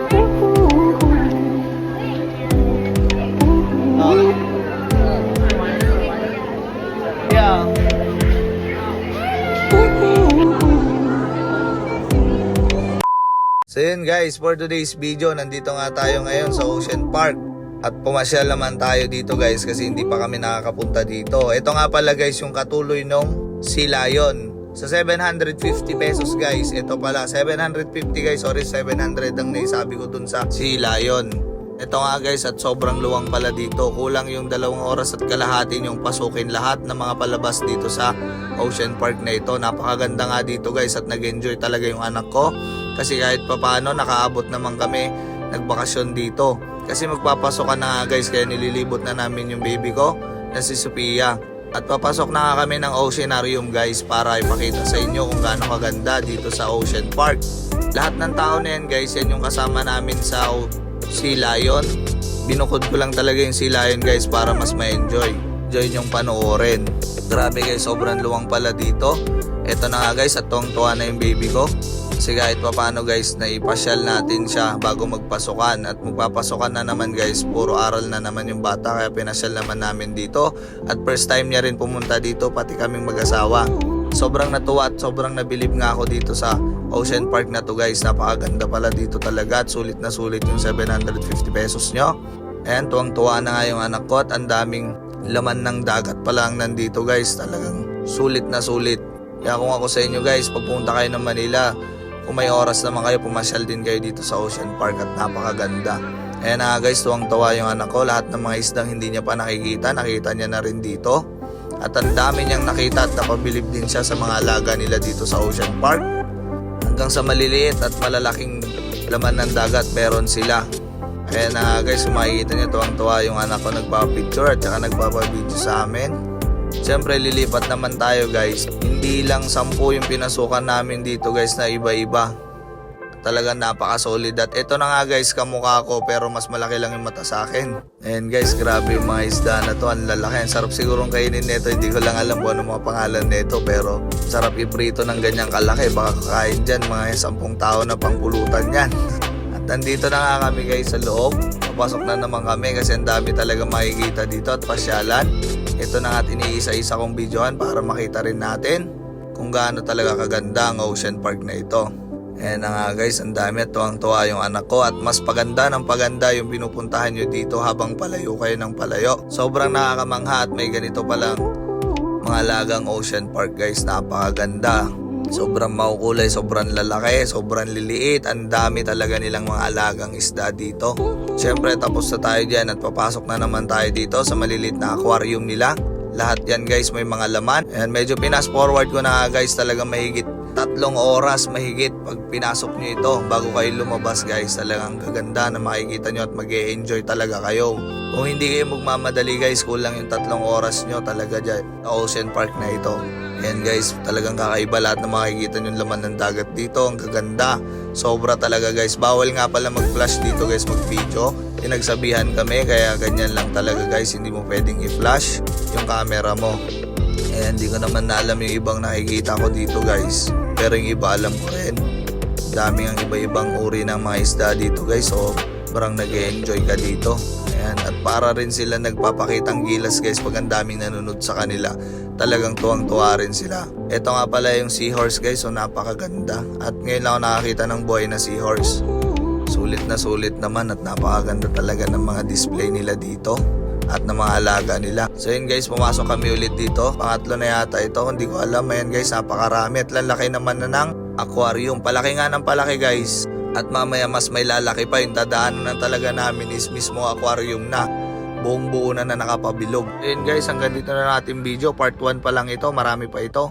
Yeah. So yun guys, for today's video, nandito nga tayo ngayon sa Ocean Park. At pumasyal naman tayo dito guys kasi hindi pa kami nakakapunta dito. Ito nga pala guys yung katuloy nung Sea Lion. Sa 750 pesos guys, ito pala 750 guys, sorry 700 ang naisabi ko dun sa Sea Lion. Ito nga guys at sobrang luwang pala dito. Kulang yung 2 oras at kalahati yung pasukin lahat ng mga palabas dito sa Ocean Park na ito. Napakaganda nga dito guys at nag-enjoy talaga yung anak ko. Kasi kahit papaano nakaabot naman kami nagbakasyon dito. Kasi magpapasokan na nga guys kaya nililibot na namin yung baby ko na si Sophia. At papasok na nga kami ng Oceanarium guys para ipakita sa inyo kung gaano kaganda dito sa Ocean Park. Lahat ng tao na yan guys, yan yung kasama namin sa Sea Lion. Binukod ko lang talaga yung Sea Lion guys para mas ma-enjoy. Enjoy yung panoorin. Grabe guys, sobrang luwang pala dito. Ito na nga guys at tuwang-tuwa na yung baby ko. Kasi kahit pa paano guys, naipasyal natin siya bago magpasukan. At magpapasokan na naman guys, puro aral na naman yung bata. Kaya pinasyal naman namin dito. At first time niya rin pumunta dito, pati kaming mag-asawa. Sobrang natuwa at sobrang nabilib nga ako dito sa Ocean Park na to guys. Napakaganda pala dito talaga at sulit na sulit yung 750 pesos nyo. Ayan, tuwang-tuwa na nga yung anak ko at ang daming laman ng dagat pa lang nandito guys. Talagang sulit na sulit. Kaya kung ako sa inyo guys, pag pumunta kayo ng Manila, kung may oras naman kayo, pumasyal din kayo dito sa Ocean Park at napakaganda. Ayan na guys, tuwang-tuwa yung anak ko. Lahat ng mga isdang hindi niya pa nakikita niya na rin dito. At ang dami niyang nakita at napabilib din siya sa mga alaga nila dito sa Ocean Park. Hanggang sa maliliit at malalaking laman ng dagat, meron sila. Ayan na guys, kung makikita niyo, tuwang-tuwa yung anak ko nagpapicture at saka nagpapabideo sa amin. Siyempre lilipat naman tayo guys. Hindi lang 10 yung pinasukan namin dito guys na iba-iba. Talagang napaka-solid. At ito na nga guys, kamukha ko pero mas malaki lang yung mata sa akin. And guys, grabe yung mga isda na to. Ang lalaki. Ang sarap sigurong kainin nito. Hindi ko lang alam kung ano mga pangalan nito. Pero sarap iprito ng ganyang kalaki. Baka kakain dyan mga 10 tao na pangpulutan yan. At nandito na nga kami guys sa loob. Papasok na naman kami kasi ang dami talaga makikita dito at pasyalan. Ito na nga iniisa-isa kong videohan para makita rin natin kung gaano talaga kaganda ang Ocean Park na ito. Ayan na nga guys, ang dami at tuwang-tuwa yung anak ko at mas paganda ng paganda yung pinupuntahan nyo dito habang palayo kayo ng palayo. Sobrang nakakamangha at may ganito palang mga lagang Ocean Park guys, napakaganda. Sobrang makukulay, sobrang lalaki, sobrang liliit. Ang dami talaga nilang mga alagang isda dito. Siyempre tapos na tayo dyan at papasok na naman tayo dito sa maliliit na aquarium nila. Lahat yan guys may mga laman. And medyo pinas forward ko na guys, talagang mahigit 3 oras mahigit pag pinasok nyo ito bago kayo lumabas guys. Talagang gaganda na makikita nyo at mag-e-enjoy talaga kayo. Kung hindi kayo magmamadali guys, kulang yung 3 oras nyo talaga dyan sa Ocean Park na ito. Ayan guys, talagang kakaiba lahat na makikita nyo laman ng dagat dito. Ang gaganda, sobra talaga guys. Bawal nga pala mag-flash dito guys, mag-video. Pinagsabihan kami kaya ganyan lang talaga guys. Hindi mo pwedeng i-flash yung camera mo. Ayan, hindi ko naman na alam yung ibang nakikita ko dito guys. Pero yung iba alam ko rin. Dami ang iba-ibang uri ng mga isda dito guys. So, parang nag-e-enjoy ka dito. Ayan, at para rin sila nagpapakitang gilas guys pag ang daming nanonood sa kanila. Talagang tuwang-tuwa rin sila. Ito nga pala yung seahorse guys, so napakaganda. At ngayon lang ako nakakita ng buhay na seahorse. Sulit na sulit naman at napakaganda talaga ng mga display nila dito at ng mga alaga nila. So yun guys, pumasok kami ulit dito. Pangatlo na yata ito, hindi ko alam. Ayan guys, napakarami at lalaki naman na ng aquarium. Palaki nga ng palaki guys. At mamaya mas may lalaki pa, yung dadaanan na talaga namin is mismo aquarium na. Buong buo na nakapabilog. Ayun guys, hanggang dito na natin video. Part 1 pa lang ito, marami pa ito.